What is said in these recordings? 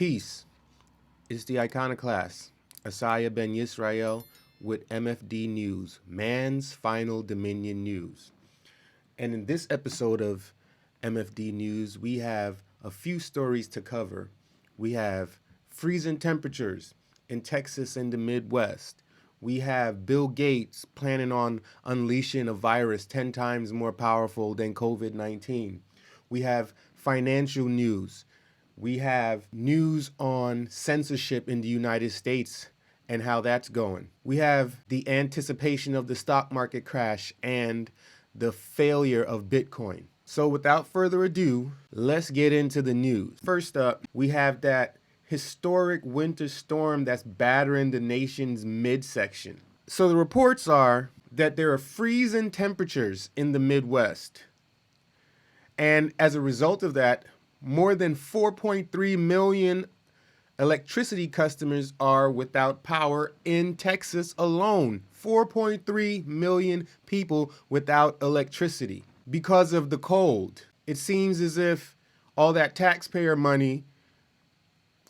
Peace. It's the iconoclast, AsaYHWH Ben Yisrael with MFD News, Man's Final Dominion News. And in this episode of MFD News, we have a few stories to cover. We have freezing temperatures in Texas and the Midwest. We have Bill Gates planning on unleashing a virus 10 times more powerful than COVID-19. We have financial news. We have news on censorship in the United States and how that's going. We have the anticipation of the stock market crash and the failure of Bitcoin. So without further ado, let's get into the news. First up, we have that historic winter storm that's battering the nation's midsection. So the reports are that there are freezing temperatures in the Midwest. And as a result of that, more than 4.3 million electricity customers are without power in Texas alone. 4.3 million people without electricity because of the cold. It seems as if all that taxpayer money,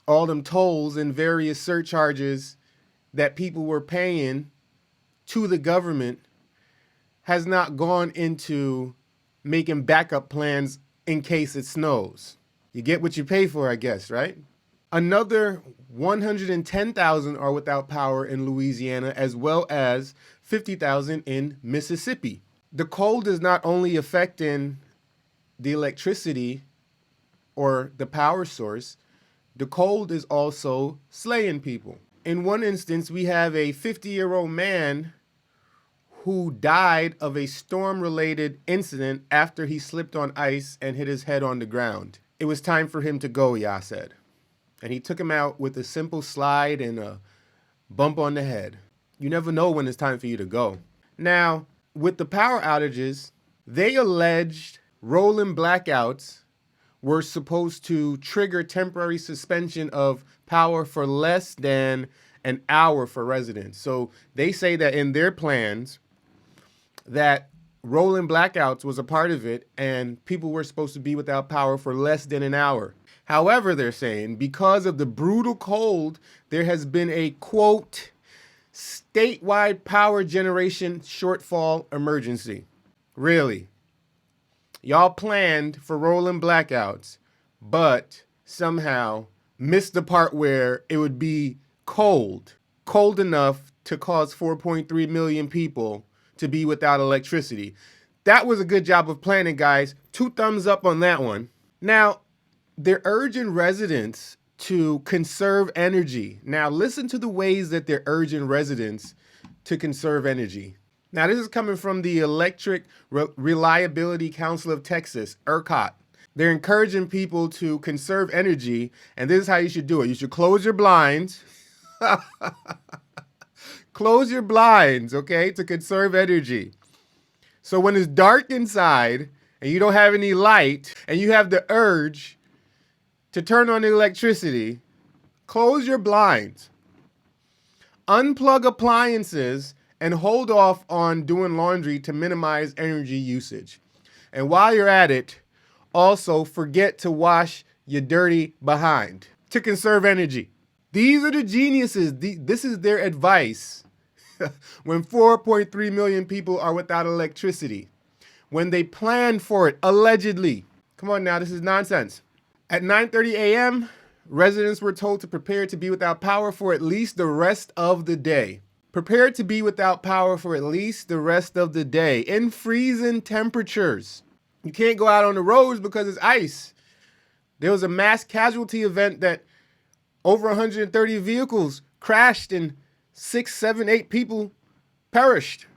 all them tolls and various surcharges that people were paying to the government has not gone into making backup plans in case it snows. You get what you pay for, I guess, right? Another 110,000 are without power in Louisiana, as well as 50,000 in Mississippi. The cold is not only affecting the electricity or the power source, the cold is also slaying people. In one instance, we have a 50-year-old man who died of a storm-related incident after he slipped on ice and hit his head on the ground. It was time for him to go, Yah said. And he took him out with a simple slide and a bump on the head. You never know when it's time for you to go. Now, with the power outages, they alleged rolling blackouts were supposed to trigger temporary suspension of power for less than an hour for residents. So they say that in their plans that rolling blackouts was a part of it and people were supposed to be without power for less than an hour. However, they're saying because of the brutal cold, there has been a, quote, statewide power generation shortfall emergency. Really? Y'all planned for rolling blackouts, but somehow missed the part where it would be cold enough to cause 4.3 million people to be without electricity. That was a good job of planning, guys. 2 thumbs up on that one. Now, they're urging residents to conserve energy. Now, listen to the ways that they're urging residents to conserve energy. Now, this is coming from the Electric Reliability Council of Texas, ERCOT. They're encouraging people to conserve energy, and this is how you should do it. You should close your blinds. Close your blinds, okay, to conserve energy. So when it's dark inside and you don't have any light and you have the urge to turn on the electricity, close your blinds. Unplug appliances and hold off on doing laundry to minimize energy usage. And while you're at it, also forget to wash your dirty behind to conserve energy. These are the geniuses. This is their advice when 4.3 million people are without electricity. When they planned for it, allegedly. Come on now, this is nonsense. At 9:30 a.m., residents were told to prepare to be without power for at least the rest of the day. Prepare to be without power for at least the rest of the day in freezing temperatures. You can't go out on the roads because it's ice. There was a mass casualty event that over 130 vehicles crashed and 6, 7, 8 people perished.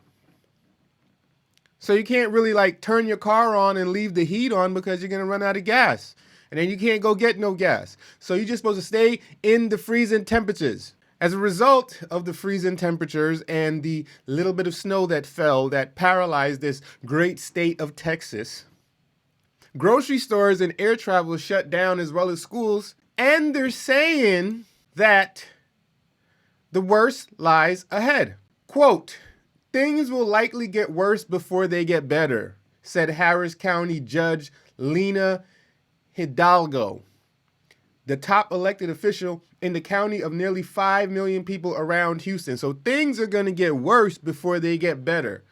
So you can't really like turn your car on and leave the heat on because you're going to run out of gas. And then you can't go get no gas. So you're just supposed to stay in the freezing temperatures. As a result of the freezing temperatures and the little bit of snow that fell that paralyzed this great state of Texas, grocery stores and air travel shut down as well as schools. And they're saying that the worst lies ahead. Quote, things will likely get worse before they get better, said Harris County Judge Lena Hidalgo. the top elected official in the county of nearly 5 million people around Houston. So things are going to get worse before they get better.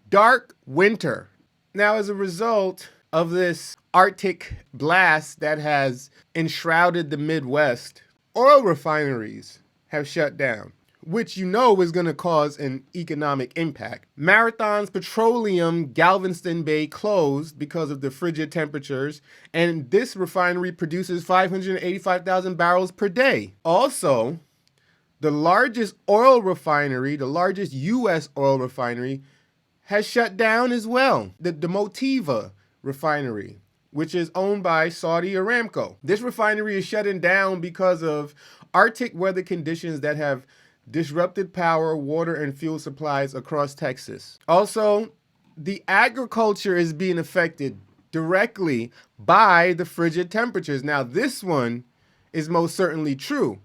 Dark winter. Now, as a result of this Arctic blast that has enshrouded the Midwest, oil refineries have shut down, which you know is going to cause an economic impact. Marathon's Petroleum Galveston Bay closed because of the frigid temperatures, and this refinery produces 585,000 barrels per day. Also, the largest oil refinery, the largest U.S. oil refinery, has shut down as well. The Motiva refinery, which is owned by Saudi Aramco. This refinery is shutting down because of Arctic weather conditions that have disrupted power, water, and fuel supplies across Texas. Also, the agriculture is being affected directly by the frigid temperatures. Now, this one is most certainly true.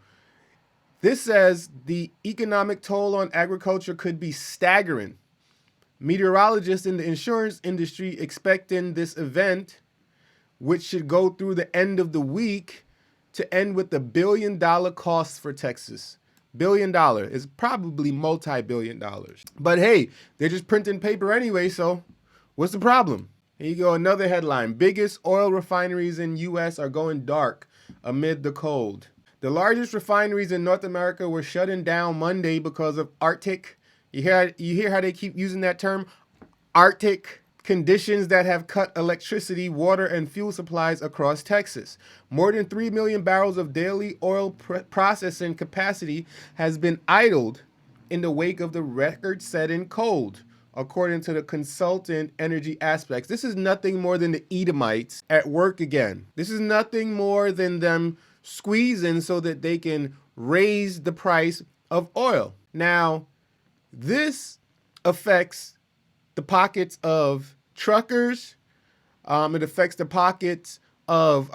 This says the economic toll on agriculture could be staggering. Meteorologists in the insurance industry expecting this event, which should go through the end of the week, to end with $1 billion cost for Texas. $1 billion is probably multi-billion dollars. But hey, they're just printing paper anyway, so what's the problem? Here you go, another headline. Biggest oil refineries in U.S. are going dark amid the cold. The largest refineries in North America were shutting down Monday because of Arctic. You hear how they keep using that term? Arctic conditions that have cut electricity, water, and fuel supplies across Texas. More than 3 million barrels of daily oil processing capacity has been idled in the wake of the record-setting cold, according to the consultant Energy Aspects. This is nothing more than the Edomites at work again. This is nothing more than them squeezing so that they can raise the price of oil. Now, this affects the pockets of truckers. It affects the pockets of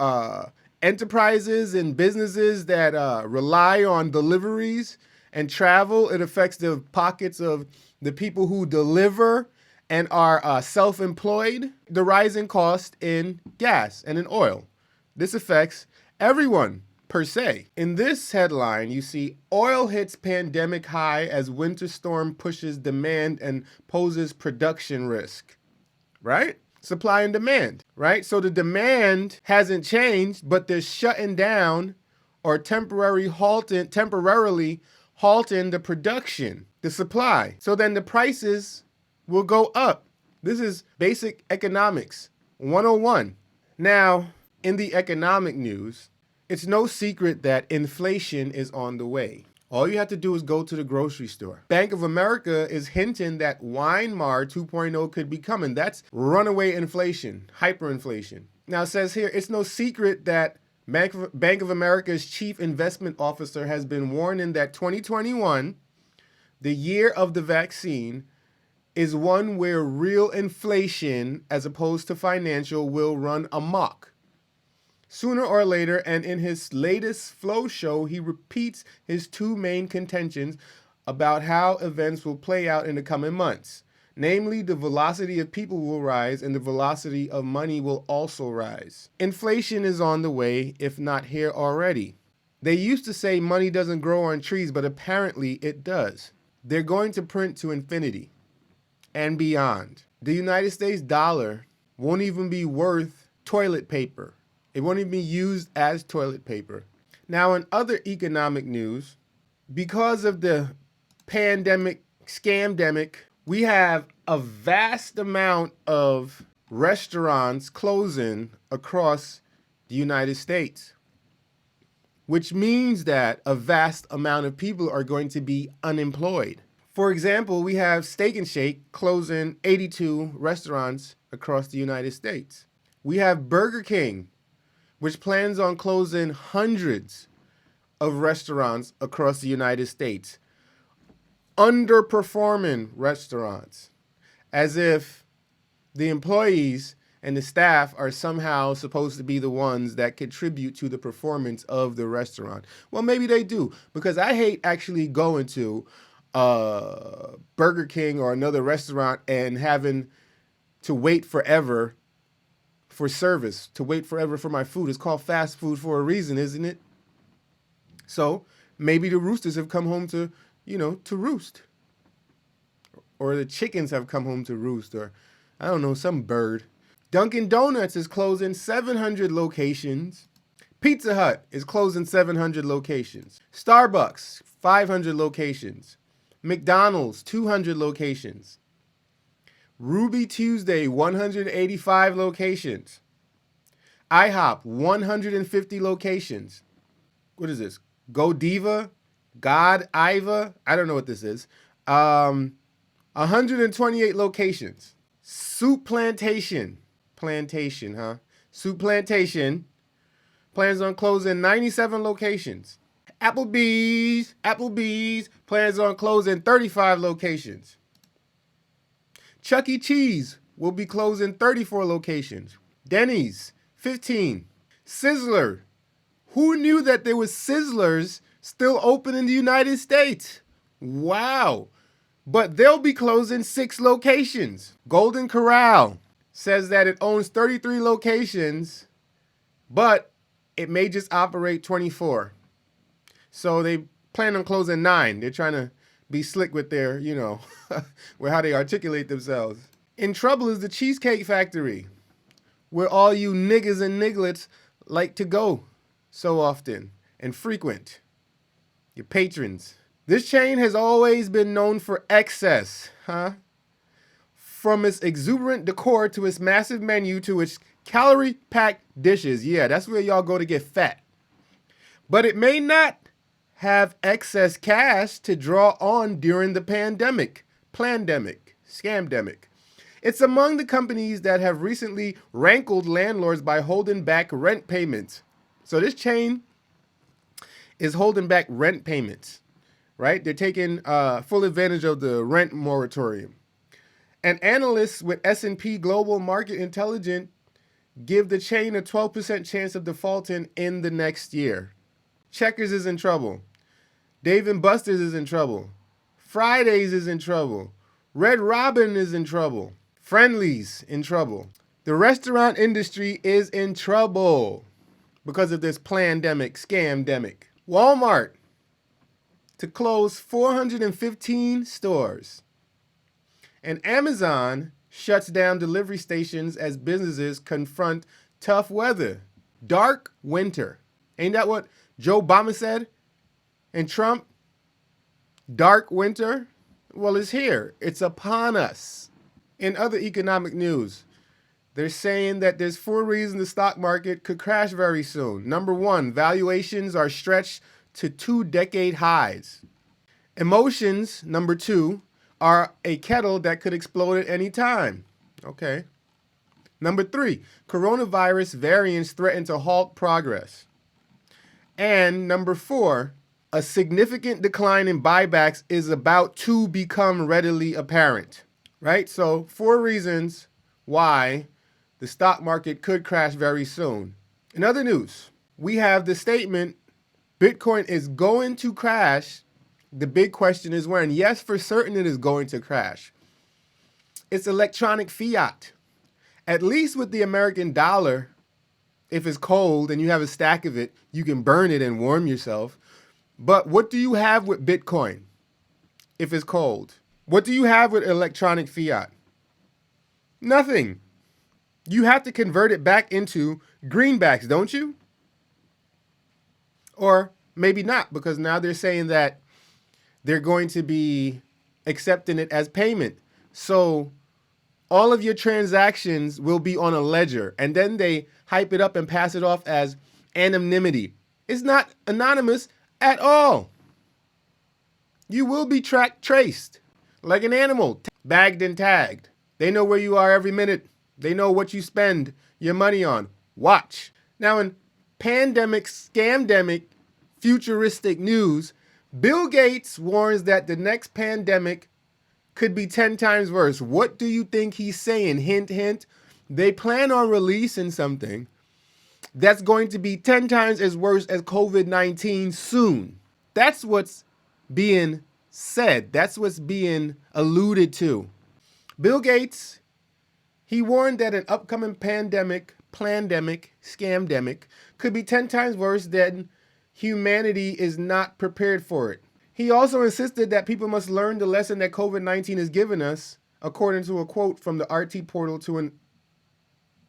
enterprises and businesses that rely on deliveries and travel. It affects the pockets of the people who deliver and are self-employed. The rising cost in gas and in oil. This affects everyone per se. In this headline, you see oil hits pandemic high as winter storm pushes demand and poses production risk, right? Supply and demand, right? So the demand hasn't changed, but they're shutting down or temporarily halting the production, the supply. So then the prices will go up. This is basic economics 101. Now, in the economic news, it's no secret that inflation is on the way. All you have to do is go to the grocery store. Bank of America is hinting that Weimar 2.0 could be coming. That's runaway inflation, hyperinflation. Now it says here, it's no secret that Bank of America's chief investment officer has been warning that 2021, the year of the vaccine, is one where real inflation, as opposed to financial, will run amok. Sooner or later, and in his latest Flow show, he repeats his two main contentions about how events will play out in the coming months. Namely, the velocity of people will rise and the velocity of money will also rise. Inflation is on the way, if not here already. They used to say money doesn't grow on trees, but apparently it does. They're going to print to infinity and beyond. The United States dollar won't even be worth toilet paper. It won't even be used as toilet paper. Now, in other economic news, because of the pandemic, scamdemic, we have a vast amount of restaurants closing across the United States, which means that a vast amount of people are going to be unemployed. For example, we have Steak and Shake closing 82 restaurants across the United States. We have Burger King, which plans on closing hundreds of restaurants across the United States. Underperforming restaurants, as if the employees and the staff are somehow supposed to be the ones that contribute to the performance of the restaurant. Well, maybe they do, because I hate actually going to Burger King or another restaurant and having to wait forever for service, to wait forever for my food. It's called fast food for a reason, isn't it? So maybe the roosters have come home to, to roost. Or the chickens have come home to roost, or I don't know, some bird. Dunkin' Donuts is closing 700 locations. Pizza Hut is closing 700 locations. Starbucks, 500 locations. McDonald's, 200 locations. Ruby Tuesday, 185 locations. IHOP, 150 locations. What is this? Godiva? Iva? I don't know what this is. 128 locations. Soup Plantation. Soup Plantation plans on closing 97 locations. Applebee's plans on closing 35 locations. Chuck E. Cheese will be closing 34 locations. Denny's, 15. Sizzler. Who knew that there was Sizzlers still open in the United States? Wow. But they'll be closing 6 locations. Golden Corral says that it owns 33 locations, but it may just operate 24. So they plan on closing 9. They're trying to be slick with their, with how they articulate themselves. In trouble is the Cheesecake Factory, where all you niggas and nigglets like to go so often and frequent. Your patrons. This chain has always been known for excess, From its exuberant decor to its massive menu to its calorie-packed dishes. Yeah, that's where y'all go to get fat. But it may not have excess cash to draw on during the pandemic, scamdemic. It's among the companies that have recently rankled landlords by holding back rent payments. So this chain is holding back rent payments, right? They're taking full advantage of the rent moratorium. And analysts with S&P Global Market Intelligence give the chain a 12% chance of defaulting in the next year. Checkers is in trouble. Dave & Buster's is in trouble. Fridays is in trouble. Red Robin is in trouble. Friendly's in trouble. The restaurant industry is in trouble because of this plandemic, scamdemic. Walmart to close 415 stores. And Amazon shuts down delivery stations as businesses confront tough weather. Dark winter. Ain't that what Joe Obama said? And Trump? Dark winter? Well, it's here. It's upon us. In other economic news, they're saying that there's 4 reasons the stock market could crash very soon. Number 1, valuations are stretched to 2-decade highs. Emotions, number 2, are a kettle that could explode at any time. Okay. Number 3, coronavirus variants threaten to halt progress. And number 4, a significant decline in buybacks is about to become readily apparent. Right? So 4 reasons why the stock market could crash very soon. In other news, we have the statement, Bitcoin is going to crash. The big question is when. Yes, for certain it is going to crash. It's electronic fiat. At least with the American dollar, if it's cold and you have a stack of it, you can burn it and warm yourself. But what do you have with Bitcoin if it's cold? What do you have with electronic fiat? Nothing. You have to convert it back into greenbacks, don't you? Or maybe not, because now they're saying that they're going to be accepting it as payment. So all of your transactions will be on a ledger, and then they hype it up and pass it off as anonymity. It's not anonymous at all. You will be traced like an animal, bagged and tagged. They know where you are every minute. They know what you spend your money on. Watch. Now, in pandemic, scamdemic, futuristic news, Bill Gates warns that the next pandemic could be 10 times worse. What do you think he's saying? Hint, hint. They plan on releasing something that's going to be 10 times as worse as COVID-19 soon. That's what's being said. That's what's being alluded to. Bill Gates, he warned that an upcoming pandemic plandemic, scamdemic, could be 10 times worse than humanity is not prepared for it. He also insisted that people must learn the lesson that COVID-19 has given us, according to a quote from the RT portal to an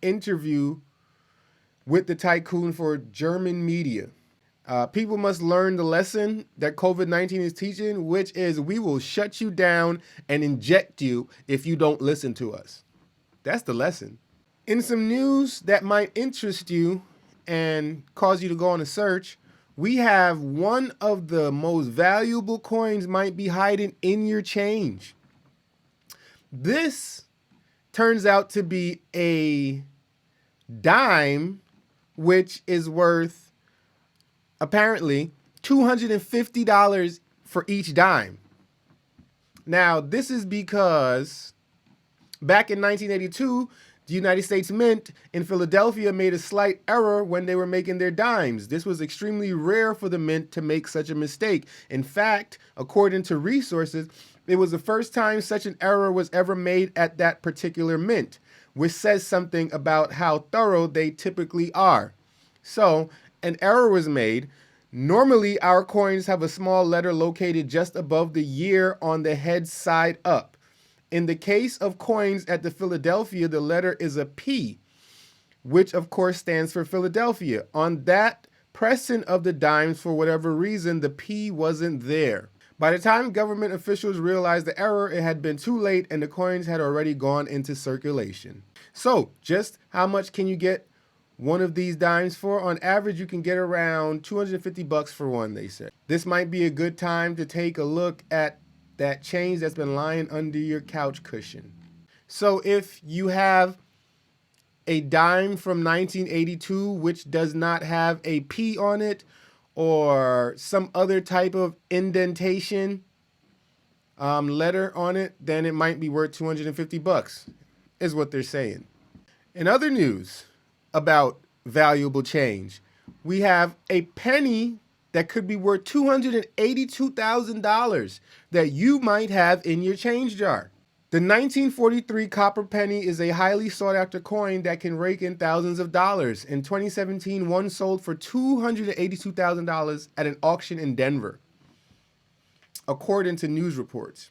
interview with the tycoon for German media. People must learn the lesson that COVID-19 is teaching, which is we will shut you down and inject you if you don't listen to us. That's the lesson. In some news that might interest you and cause you to go on a search, we have one of the most valuable coins might be hiding in your change. This turns out to be a dime, which is worth apparently $250 for each dime. Now, this is because back in 1982, the United States Mint in Philadelphia made a slight error when they were making their dimes. This was extremely rare for the mint to make such a mistake. In fact, according to resources, it was the first time such an error was ever made at that particular mint, which says something about how thorough they typically are. So, an error was made. Normally, our coins have a small letter located just above the year on the head side up. In the case of coins at the Philadelphia, the letter is a P, which of course stands for Philadelphia. On that pressing of the dimes, for whatever reason, the P wasn't there. By the time government officials realized the error, it had been too late and the coins had already gone into circulation. So, just how much can you get one of these dimes for? On average, you can get around $250 for one, they said. This might be a good time to take a look at that change that's been lying under your couch cushion. So if you have a dime from 1982, which does not have a P on it, or some other type of indentation letter on it, then it might be worth $250, is what they're saying. In other news about valuable change, we have a penny that could be worth $282,000 that you might have in your change jar. The 1943 copper penny is a highly sought after coin that can rake in thousands of dollars. In 2017, one sold for $282,000 at an auction in Denver, according to news reports.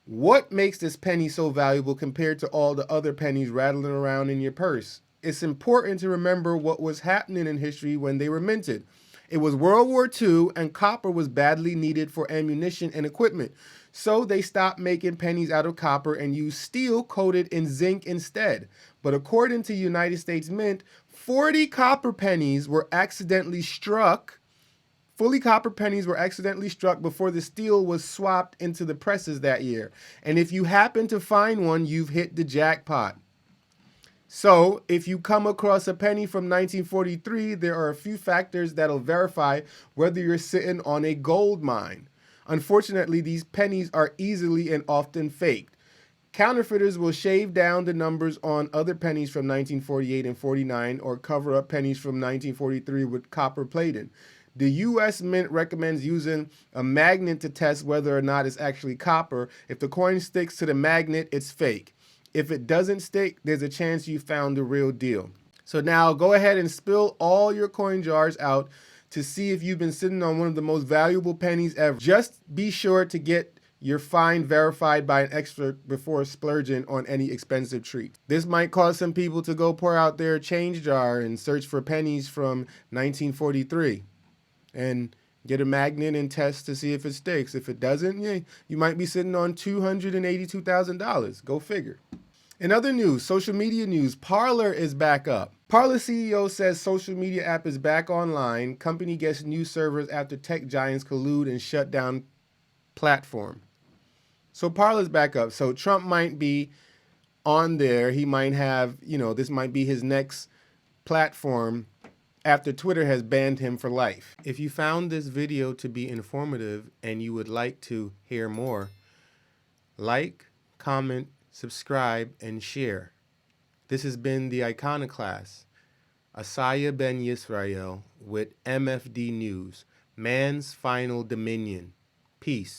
What makes this penny so valuable compared to all the other pennies rattling around in your purse? It's important to remember what was happening in history when they were minted. It was World War II, and copper was badly needed for ammunition and equipment. So they stopped making pennies out of copper and used steel coated in zinc instead. But according to United States Mint, 40 copper pennies were accidentally struck. Fully copper pennies were accidentally struck before the steel was swapped into the presses that year. And if you happen to find one, you've hit the jackpot. So if you come across a penny from 1943, there are a few factors that'll verify whether you're sitting on a gold mine. Unfortunately, these pennies are easily and often faked. Counterfeiters will shave down the numbers on other pennies from 1948 and 49 or cover up pennies from 1943 with copper plating. The U.S. Mint recommends using a magnet to test whether or not it's actually copper. If the coin sticks to the magnet, it's fake. If it doesn't stick, there's a chance you found the real deal. So now go ahead and spill all your coin jars out to see if you've been sitting on one of the most valuable pennies ever. Just be sure to get your find verified by an expert before splurging on any expensive treat. This might cause some people to go pour out their change jar and search for pennies from 1943 and get a magnet and test to see if it sticks. If it doesn't, yeah, you might be sitting on $282,000. Go figure. In other news, social media news, Parler is back up. Parler CEO says social media app is back online. Company gets new servers after tech giants collude and shut down platform. So Parler's back up. So Trump might be on there. He might have, this might be his next platform after Twitter has banned him for life. If you found this video to be informative and you would like to hear more, like, comment, subscribe, and share. This has been the Iconoclast, AsaYHWH Ben Yisrael with MFD News, Man's Final Dominion. Peace.